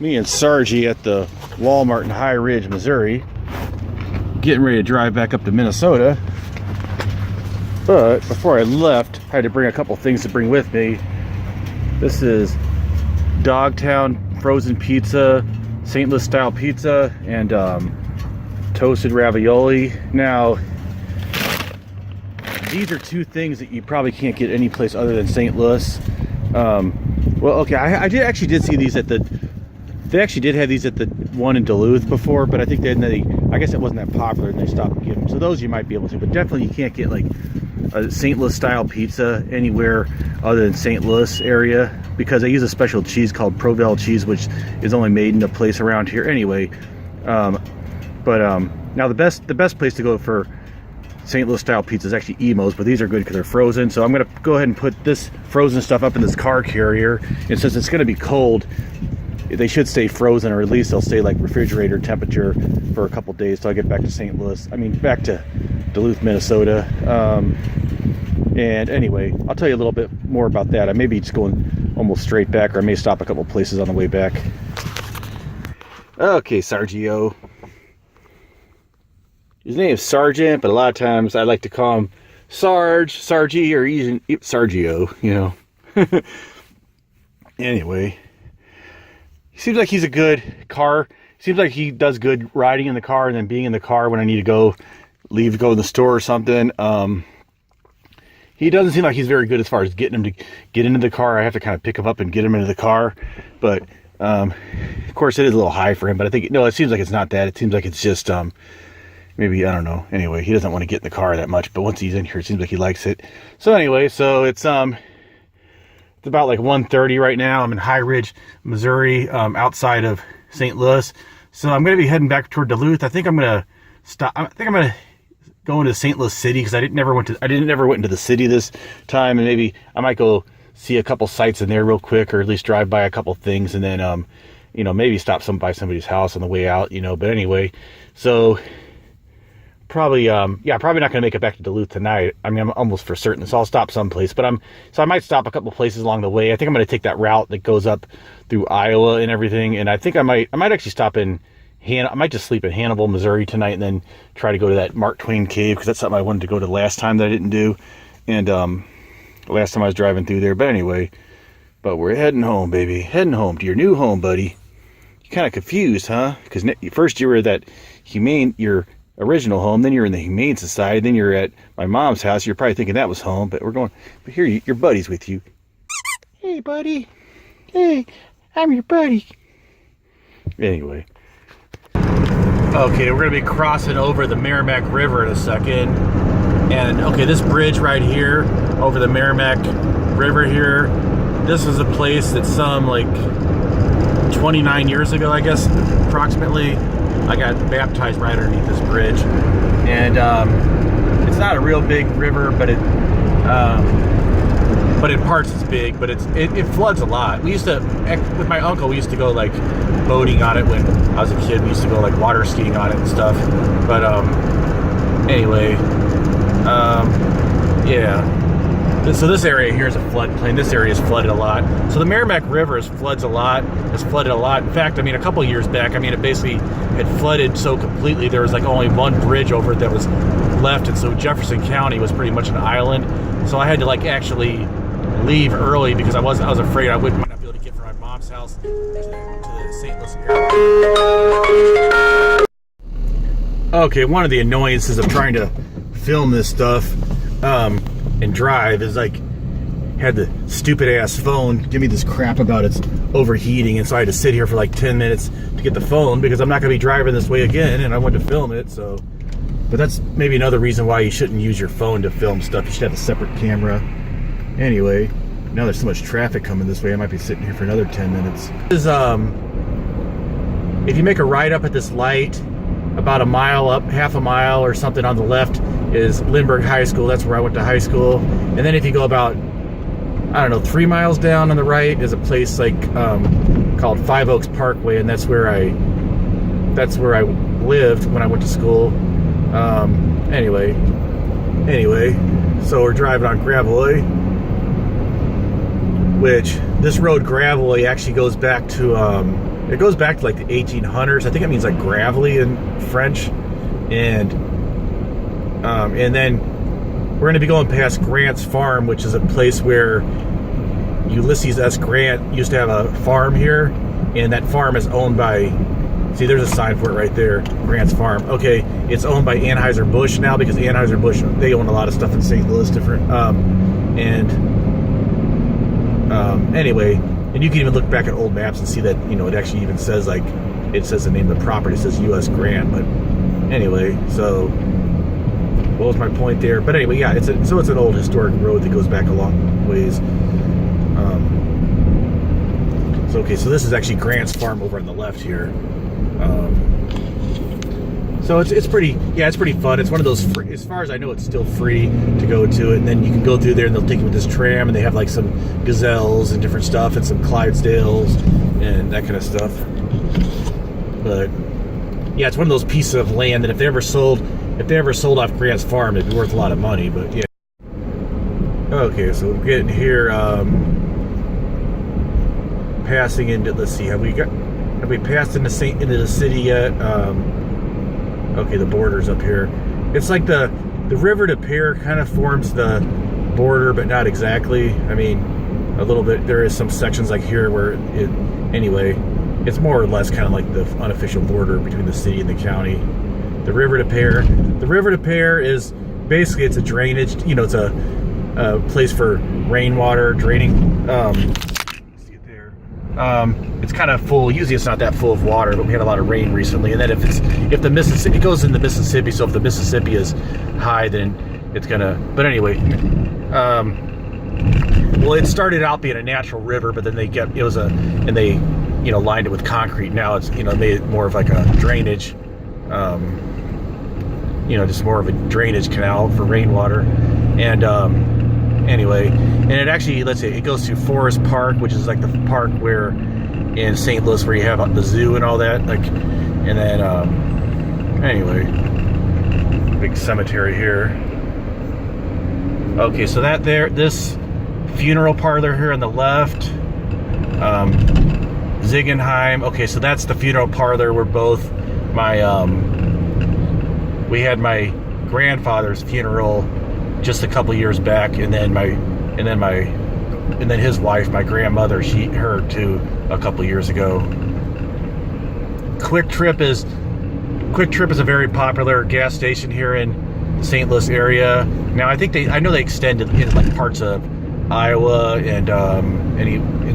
Me and Sargy at the Walmart in High Ridge, Missouri, getting ready to drive back up to Minnesota. But before I left, I had to bring a couple things to bring with me. This is Dogtown frozen pizza, St. Louis style pizza, and toasted ravioli. Now, these are two things that you probably can't get any place other than St. Louis. Well, okay, I did see these at the. They actually did have these at the one in Duluth before, but I think I guess it wasn't that popular and they stopped giving them. So those you might be able to, but definitely you can't get like a St. Louis style pizza anywhere other than St. Louis area, because they use a special cheese called Provel cheese, which is only made in a place around here anyway. Now the best place to go for St. Louis style pizza is actually Emo's, but these are good because they're frozen. So I'm gonna go ahead and put this frozen stuff up in this car carrier, and since it's gonna be cold, they should stay frozen, or at least they'll stay like refrigerator temperature for a couple days till I get back to St. Louis. I mean, back to Duluth, Minnesota. And anyway, I'll tell you a little bit more about that. I may be just going almost straight back, or I may stop a couple places on the way back. Okay, Sargio. His name is Sergeant, but a lot of times I like to call him Sarge, Sargy, or even Sargio, you know. Anyway. He seems like he's a good car. Seems like he does good riding in the car and then being in the car when I need to go to the store or something. He doesn't seem like he's very good as far as getting him to get into the car. I have to kind of pick him up and get him into the car. But, of course, it is a little high for him. But I think, no, it seems like it's not that. It seems like it's just, maybe, I don't know. Anyway, he doesn't want to get in the car that much. But once he's in here, it seems like he likes it. So anyway, so it's about like 1:30 right now. I'm in High Ridge, Missouri, outside of St. Louis. So I'm going to be heading back toward Duluth. I think I'm going to stop. I think I'm going to go into St. Louis City, because I didn't never went into the city this time, and maybe I might go see a couple sites in there real quick, or at least drive by a couple things, and then maybe stop by somebody's house on the way out, but anyway, so probably probably not going to make it back to Duluth tonight. I mean, I'm almost for certain, so I'll stop someplace, but I might stop a couple places along the way. I think I'm going to take that route that goes up through Iowa and everything, and I think I might actually stop in I might just sleep in Hannibal, Missouri tonight, and then try to go to that Mark Twain cave, because that's something I wanted to go to last time that I didn't do, and last time I was driving through there. But anyway, we're heading home, baby, heading home to your new home, buddy. You're kind of confused, huh? Because first you were at that your original home, then you're in the Humane Society, then you're at my mom's house. You're probably thinking that was home, but here your buddy's with you. Hey, buddy. Hey, I'm your buddy. Anyway. Okay, we're going to be crossing over the Merrimack River in a second. And, okay, this bridge right here over the Merrimack River here, this is a place that some, 29 years ago, I guess, approximately, I got baptized right underneath this bridge. And it's not a real big river, but in parts it's big, but it floods a lot. We used to, with my uncle, we used to go boating on it when I was a kid. We used to go water skiing on it and stuff. But anyway, yeah. So this area here is a floodplain. This area is flooded a lot. So the Merrimack River has flooded a lot. In fact, I mean, a couple of years back, I mean, it basically had flooded so completely there was only one bridge over it that was left, and so Jefferson County was pretty much an island. So I had to actually leave early because I was afraid I might not be able to get from my mom's house to the St. Louis area. Okay, one of the annoyances of trying to film this stuff and drive is had the stupid ass phone give me this crap about it's overheating, and so I had to sit here for 10 minutes to get the phone, because I'm not going to be driving this way again, and I wanted to film it. So, but that's maybe another reason why you shouldn't use your phone to film stuff. You should have a separate camera. Anyway, now there's so much traffic coming this way, I might be sitting here for another 10 minutes. This is, if you make a right up at this light, about a mile up, half a mile or something on the left is Lindbergh High School. That's where I went to high school. And then if you go about, 3 miles down on the right is a place called Five Oaks Parkway, and that's where I lived when I went to school. Anyway, so we're driving on Gravois, which this road Gravois actually goes back to It goes back to like the 1800s. I think it means like gravelly in French. And then we're going to be going past Grant's Farm, which is a place where Ulysses S. Grant used to have a farm here, and that farm is owned by, see, there's a sign for it right there, Grant's Farm. Okay, it's owned by Anheuser-Busch now, because Anheuser-Busch, they own a lot of stuff in St. Louis, different, anyway, and you can even look back at old maps and see that, you know, it actually even says, like, it says the name of the property, it says U.S. Grant, but anyway, so what was my point there? But anyway, yeah, it's an old historic road that goes back a long ways. Okay, so this is actually Grant's Farm over on the left here. So it's pretty, yeah, it's pretty fun. It's one of those free, as far as I know, it's still free to go to it. And then you can go through there and they'll take you with this tram, and they have like some gazelles and different stuff and some Clydesdales and that kind of stuff. But yeah, it's one of those pieces of land that if they ever sold off Grant's Farm, it'd be worth a lot of money. But yeah. Okay, so we're getting here. Passing into, let's see, have we passed into the city yet? Okay, the border's up here. It's like the river de Pere kind of forms the border, but not exactly. I mean, a little bit. There is some sections like here where anyway, it's more or less kind of like the unofficial border between the city and the county. The river de Pere. The river de Pere is basically, it's a drainage. You know, it's a place for rainwater draining. It's kind of full. Usually it's not that full of water, but we had a lot of rain recently. And then if the Mississippi, it goes in the Mississippi, so if the Mississippi is high, then it's gonna, but anyway, well, it started out being a natural river, but then they lined it with concrete. Now it's, made it more of like a drainage, just more of a drainage canal for rainwater. And anyway, and it actually, let's see, it goes to Forest Park, which is like the park where in St. Louis where you have the zoo and all that, like, and then anyway, big cemetery here. Okay, so that there, this funeral parlor here on the left, Ziegenheim. Okay, so that's the funeral parlor where both we had my grandfather's funeral just a couple years back, and then his wife, my grandmother, her too, a couple years ago. Quick Trip is a very popular gas station here in the St. Louis area. Now I know they extended in like parts of Iowa and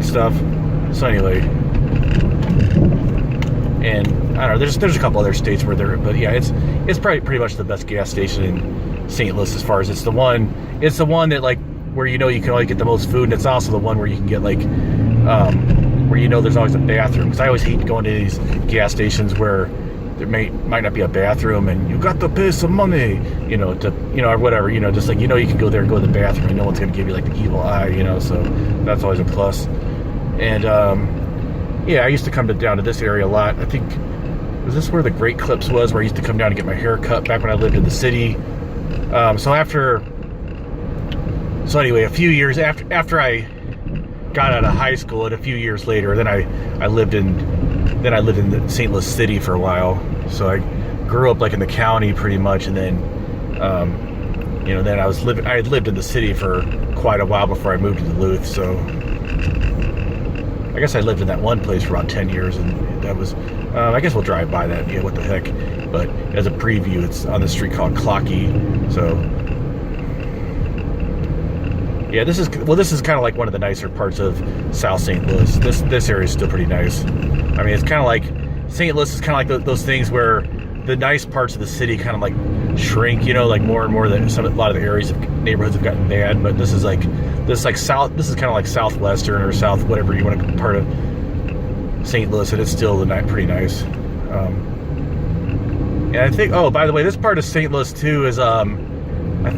stuff. So anyway, and I don't know, there's a couple other states where but yeah, it's probably pretty much the best gas station in St. Louis, as far as it's the one that, like, where you can only get the most food, and it's also the one where you can get, like, where there's always a bathroom, because I always hate going to these gas stations where there might not be a bathroom, and you got to pay some money, or whatever, just like, you can go there and go to the bathroom, and no one's going to give you, like, the evil eye, so that's always a plus. And yeah, I used to come down to this area a lot. I think, was this where the Great Clips was, where I used to come down to get my hair cut back when I lived in the city? So anyway, a few years after I got out of high school, and a few years later, then I lived in the St. Louis city for a while. So I grew up like in the county pretty much, and then then I had lived in the city for quite a while before I moved to Duluth. So I guess I lived in that one place for about 10 years, and that was, I guess we'll drive by that, what the heck. But as a preview, it's on the street called Clocky. So yeah, this is kind of like one of the nicer parts of South St. Louis. This area is still pretty nice. I mean, it's kind of like, St. Louis is kind of like those things where the nice parts of the city kind of like shrink, like more and more that a lot of the neighborhoods have gotten bad. But this is kind of like southwestern or south, whatever you want to, part of St. Louis, and it's still pretty nice. And I think, oh, by the way, this part of St. Louis too is, I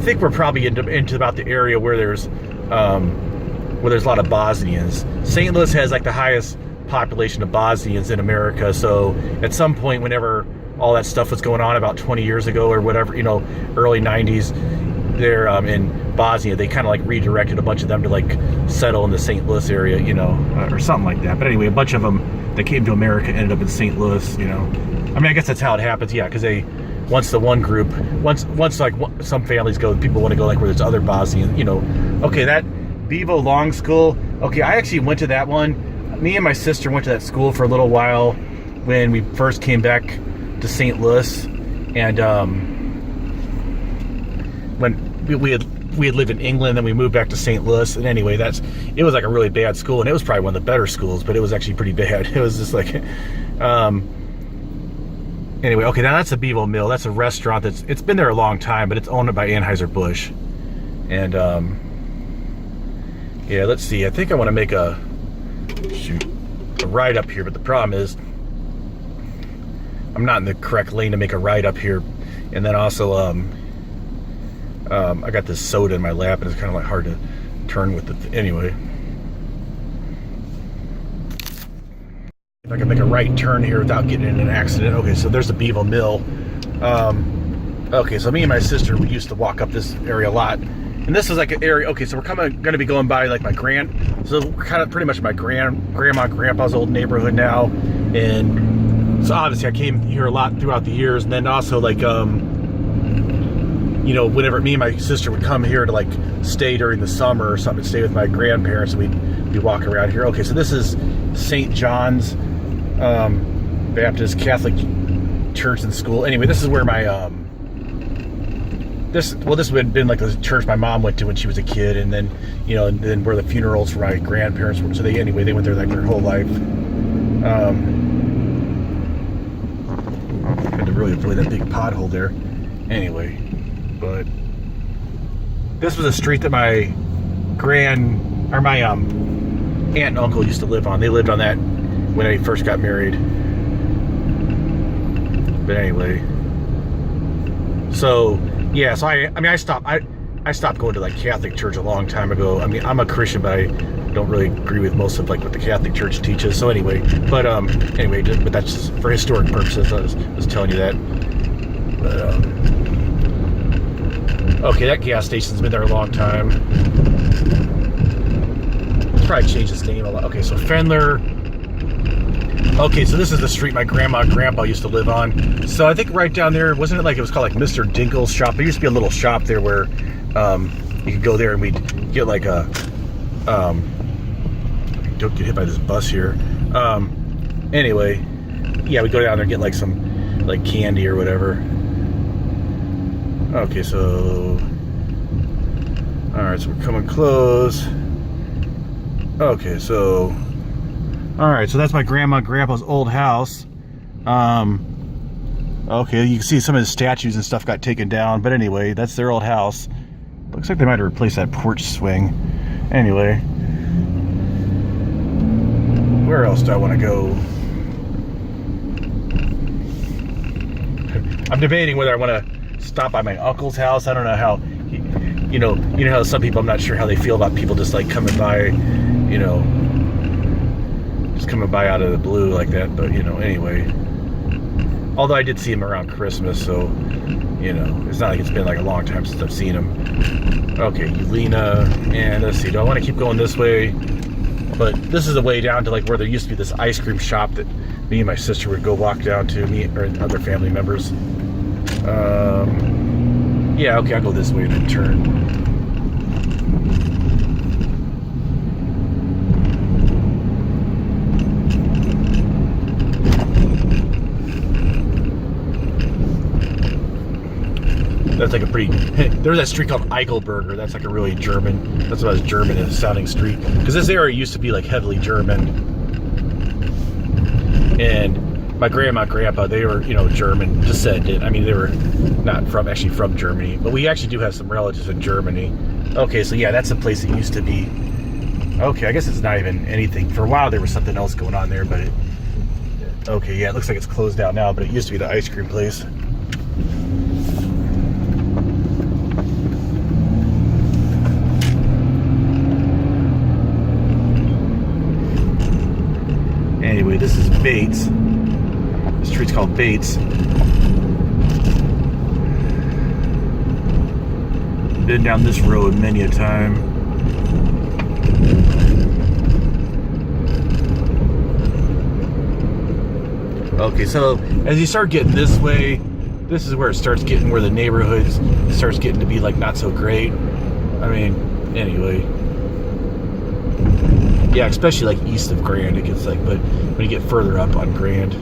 think we're probably into about the area where there's a lot of Bosnians. St. Louis has like the highest population of Bosnians in America. So at some point, whenever all that stuff was going on about 20 years ago or whatever, early 90s, there in Bosnia, they kind of like redirected a bunch of them to like settle in the St. Louis area, or something like that. But anyway, a bunch of them they came to America, ended up in St. Louis. You know, I mean, I guess that's how it happens. Yeah, because once like some families go, people want to go like where there's other Bosnians. You know, okay, that Bevo Long School. Okay, I actually went to that one. Me and my sister went to that school for a little while when we first came back to St. Louis, and when we had lived in England, then we moved back to St. Louis. And anyway, it was like a really bad school, and it was probably one of the better schools, but it was actually pretty bad. It was just like, anyway, okay, now that's the Bevo Mill. That's a restaurant it's been there a long time, but it's owned by Anheuser-Busch. And yeah, let's see. I think I want to make a ride up here, but the problem is I'm not in the correct lane to make a ride up here. And then also I got this soda in my lap, and it's kind of like hard to turn with it. Anyway, if I can make a right turn here without getting in an accident. Okay, so there's the Bevo Mill. Okay, so me and my sister, we used to walk up this area a lot. And this is like an area, okay, so we're going to be going by like so we're kind of pretty much my grandma, grandpa's old neighborhood now. And so obviously I came here a lot throughout the years. And then also like, you know, whenever me and my sister would come here to like stay during the summer or something, stay with my grandparents, and we'd walk around here. Okay, so this is St. John's Baptist Catholic Church and School. Anyway, this is where my, this would have been like the church my mom went to when she was a kid, and then, you know, and then where the funerals for my grandparents were. So they went there like their whole life. Had to really avoid that big pothole there. Anyway, but this was a street that my aunt and uncle used to live on. They lived on that when they first got married. But anyway, so yeah, so I stopped going to like Catholic church a long time ago. I mean, I'm a Christian, but I don't really agree with most of like what the Catholic Church teaches. So anyway, but that's just for historic purposes. I was telling you that. But okay, that gas station's been there a long time. It's probably changed its name a lot. Okay, so Fendler. Okay, so this is the street my grandma and grandpa used to live on. So I think right down there, wasn't it like it was called like Mr. Dinkle's shop? There used to be a little shop there where you could go there and we'd get like a don't get hit by this bus here. Anyway, yeah, we go down there and get like some like candy or whatever. Okay, so all right, so we're coming close. Okay, so all right, so that's my grandma and grandpa's old house. Okay, you can see some of the statues and stuff got taken down, but anyway, that's their old house. Looks like they might have replaced that porch swing. Anyway, where else do I want to go? I'm debating whether I want to stop by my uncle's house. I don't know how, you know how some people, I'm not sure how they feel about people just like coming by, you know, just coming by out of the blue like that. But you know, anyway, although I did see him around Christmas, so you know, it's not like it's been like a long time since I've seen him. Okay, Ulena, and let's see, do I want to keep going this way? But this is the way down to like where there used to be this ice cream shop that me and my sister would go walk down to, me or other family members. Yeah, okay, I'll go this way and then turn. That's like a pretty, there's that street called Eichelberger. That's like a really German, that's about as German as sounding street. Because this area used to be like heavily German. And my grandma and grandpa, they were, you know, German descended. I mean, they were not actually from Germany. But we actually do have some relatives in Germany. Okay, so yeah, that's the place it used to be. Okay, I guess it's not even anything. For a while there was something else going on there, but okay, yeah, it looks like it's closed down now, but it used to be the ice cream place. Anyway, this is Bates. The street's called Bates. Been down this road many a time. Okay, so as you start getting this way, this is where it starts getting, where the neighborhoods starts getting to be like not so great. I mean, anyway. Yeah, especially like east of Grand, it gets like, but when you get further up on Grand.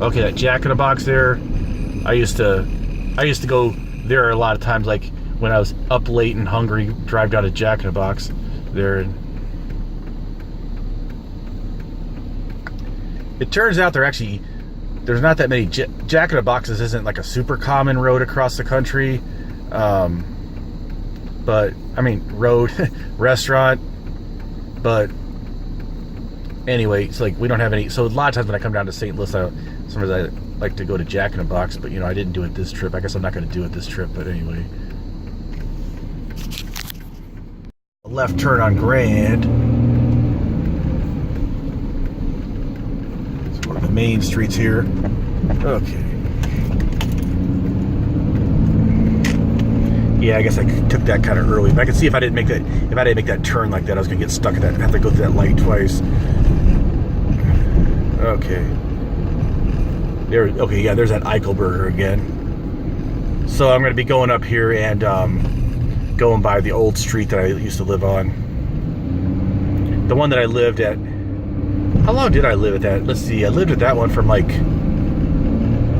Okay, that Jack in the Box there, I used to go there a lot of times, like when I was up late and hungry, drive down to Jack in the Box there. It turns out there's not that many Jack in the Boxes. Isn't like a super common road across the country, but I mean road restaurant. But anyway, it's like we don't have any. So a lot of times when I come down to St. Louis, sometimes I like to go to Jack in the Box. But you know, I didn't do it this trip. I guess I'm not going to do it this trip. But anyway, a left turn on Grand. The main streets here. Okay. Yeah, I guess I took that kind of early. But I could see if I didn't make that turn like that, I was gonna get stuck at that. I have to go through that light twice. Okay. Okay, yeah, there's that Eichelberger again. So I'm gonna be going up here and going by the old street that I used to live on. The one that I lived at. How long did I live at that? Let's see. I lived at that one from like,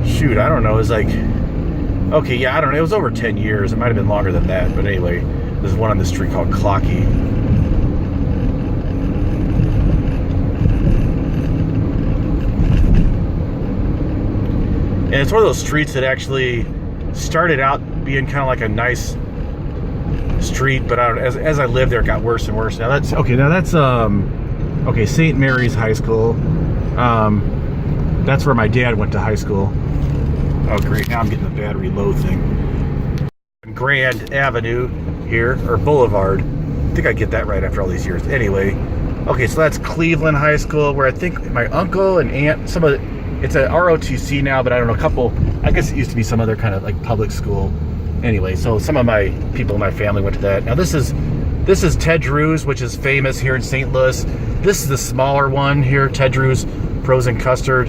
shoot, I don't know. It was like, okay, yeah, I don't know. It was over 10 years. It might have been longer than that. But anyway, there's one on the street called Clocky. And it's one of those streets that actually started out being kind of like a nice street, but I don't, as I lived there, it got worse and worse. Now that's okay. Now that's okay, St. Mary's High School. That's where my dad went to high school. Oh, great. Now I'm getting the battery low thing. Grand Avenue here, or Boulevard. I think I get that right after all these years. Anyway, okay, so that's Cleveland High School, where I think my uncle and aunt, it's a ROTC now, but I don't know, I guess it used to be some other kind of like public school. Anyway, so some of my people in my family went to that. Now this is Ted Drew's, which is famous here in St. Louis. This is the smaller one here, Ted Drew's Frozen Custard.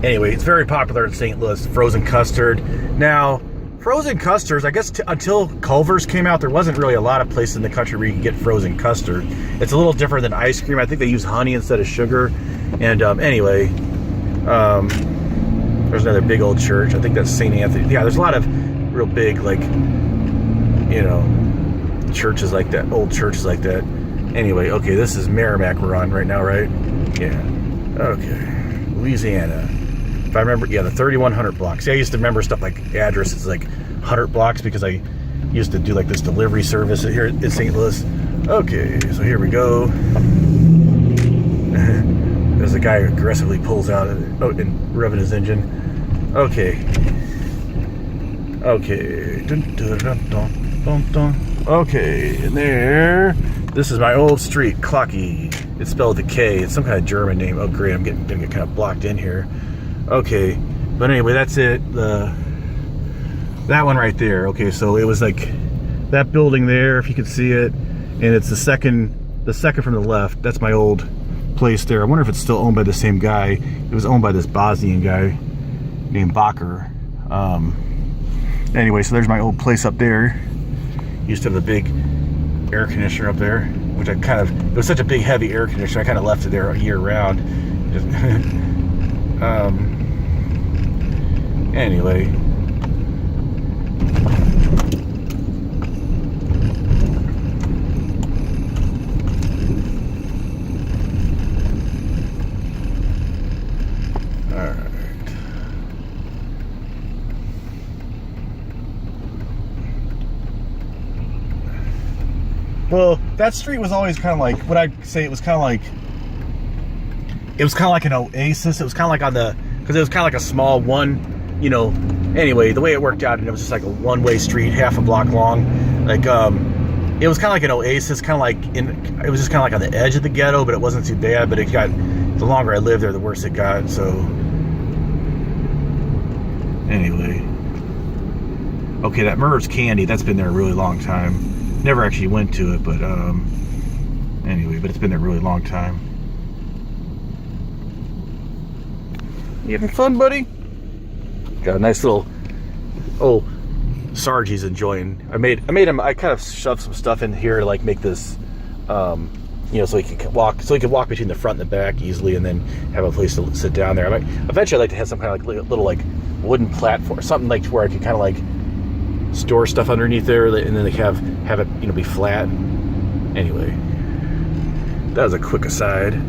Anyway, it's very popular in St. Louis, frozen custard. Now, frozen custards, I guess until Culver's came out, there wasn't really a lot of places in the country where you can get frozen custard. It's a little different than ice cream. I think they use honey instead of sugar. And anyway, there's another big old church. I think that's St. Anthony. Yeah, there's a lot of real big, like, you know, churches like that, old churches like that. Anyway, okay, this is Merrimack we're on right now, right? Yeah. Okay. Louisiana. If I remember, yeah, the 3100 block. See, I used to remember stuff like addresses, like 100 blocks, because I used to do like this delivery service here in St. Louis. Okay, so here we go. There's a guy who aggressively pulls out and revving his engine. Okay. Okay. Dun, dun, dun, dun, dun, dun. Okay, and there. This is my old street, Clocky. It's spelled with a K. It's some kind of German name. Oh, great! I'm gonna get kind of blocked in here. Okay, but anyway, that's it. That one right there. Okay, so it was like that building there, if you could see it, and it's the second from the left. That's my old place there. I wonder if it's still owned by the same guy. It was owned by this Bosnian guy named Bacher. Anyway, so there's my old place up there. Used to have the big air conditioner up there, which it was such a big heavy air conditioner, I kind of left it there year round. Just anyway, all right. Well, that street was always kind of like, what I'd say it was kind of like an oasis. It was kind of like because it was kind of like a small one, you know, anyway, the way it worked out, and it was just like a one-way street, half a block long. Like, it was kind of like an oasis, kind of like it was just kind of like on the edge of the ghetto, but it wasn't too bad. But the longer I lived there, the worse it got. So, anyway. Okay, that Merv's Candy, that's been there a really long time. Never actually went to it, but anyway. anyway, but it's been there a really long time. You having fun, buddy? Got a nice little, oh, Sarge he's enjoying. I made him, I kind of shoved some stuff in here to like make this, you know, so he could walk between the front and the back easily, and then have a place to sit down there. Eventually I'd like to have some kind of like little like wooden platform, something like where I could kind of like store stuff underneath there, and then they have it, you know, be flat. Anyway, that was a quick aside.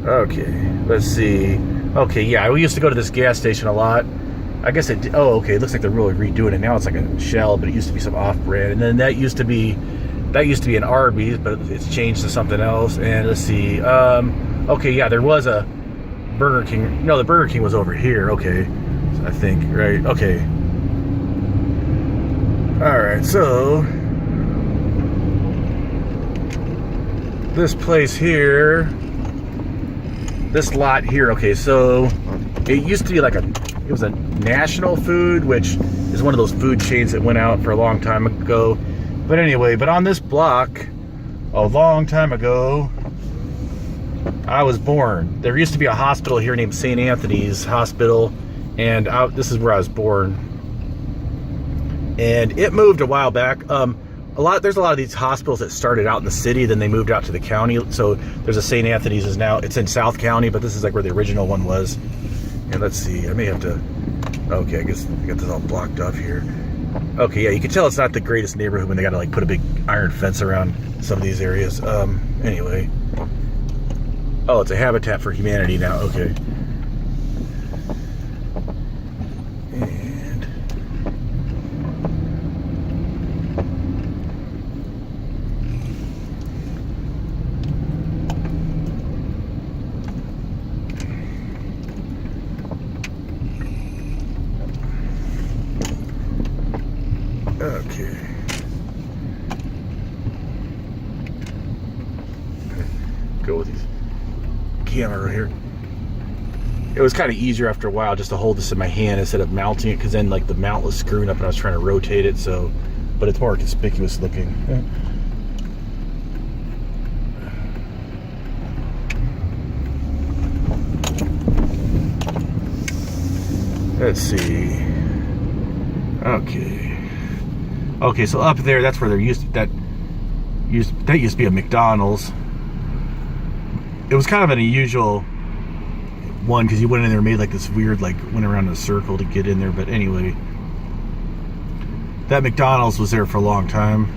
Okay, let's see. Okay, yeah, we used to go to this gas station a lot. I guess it, oh, okay, it looks like they're really redoing it now. It's like a Shell, but it used to be some off-brand, and then that used to be an Arby's, but it's changed to something else. And let's see, okay, yeah, there was a Burger King. No, the Burger King was over here. Okay, so I think, right? Okay. All right, so this place here, this lot here. Okay, so it used to be like it was a National Food, which is one of those food chains that went out for a long time ago. But anyway, but on this block, a long time ago, I was born. There used to be a hospital here named St. Anthony's Hospital, and this is where I was born. And it moved a while back. There's a lot of these hospitals that started out in the city, then they moved out to the county. So there's a St. Anthony's it's in South County, but this is like where the original one was. And let's see, I may have to, okay, I guess I got this all blocked off here. Okay, yeah, you can tell it's not the greatest neighborhood when they got to like put a big iron fence around some of these areas. Anyway. Oh, it's a Habitat for Humanity now, okay. And okay. Go with these camera right here. It was kind of easier after a while just to hold this in my hand instead of mounting it, because then like the mount was screwing up and I was trying to rotate it. So, but it's more conspicuous looking. Let's see. Okay, so up there, that's where there used to be a McDonald's. It was kind of an unusual one because you went in there and made like this weird, like went around in a circle to get in there. But anyway, that McDonald's was there for a long time.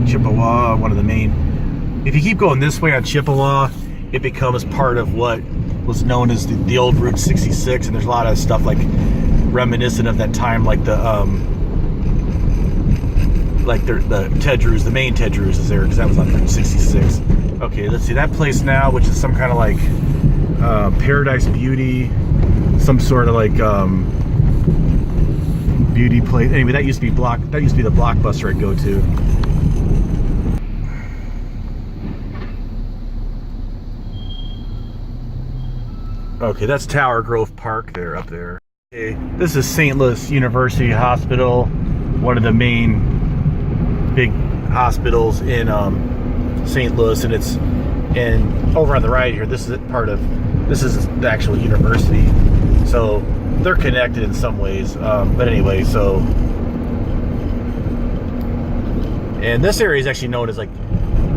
Chippewa, one of the main. If you keep going this way on Chippewa, it becomes part of what was known as the old Route 66, and there's a lot of stuff like reminiscent of that time, like the Ted Drewes, the main Ted Drewes is there because that was on Route 66. Okay, let's see that place now, which is some kind of like Paradise Beauty, some sort of like beauty place. Anyway, that used to be the Blockbuster I'd go to. Okay, that's Tower Grove Park there, up there. Okay, this is St. Louis University Hospital, one of the main big hospitals in St. Louis, and over on the right here, this is the actual university, so they're connected in some ways. But anyway, so, and this area is actually known as like,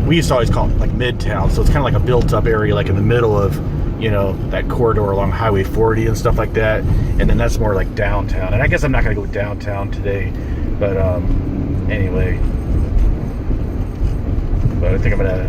we used to always call it like Midtown, so it's kind of like a built-up area, like in the middle of, you know, that corridor along Highway 40 and stuff like that, and then that's more like downtown. And I guess I'm not gonna go downtown today, but anyway. But I think I'm gonna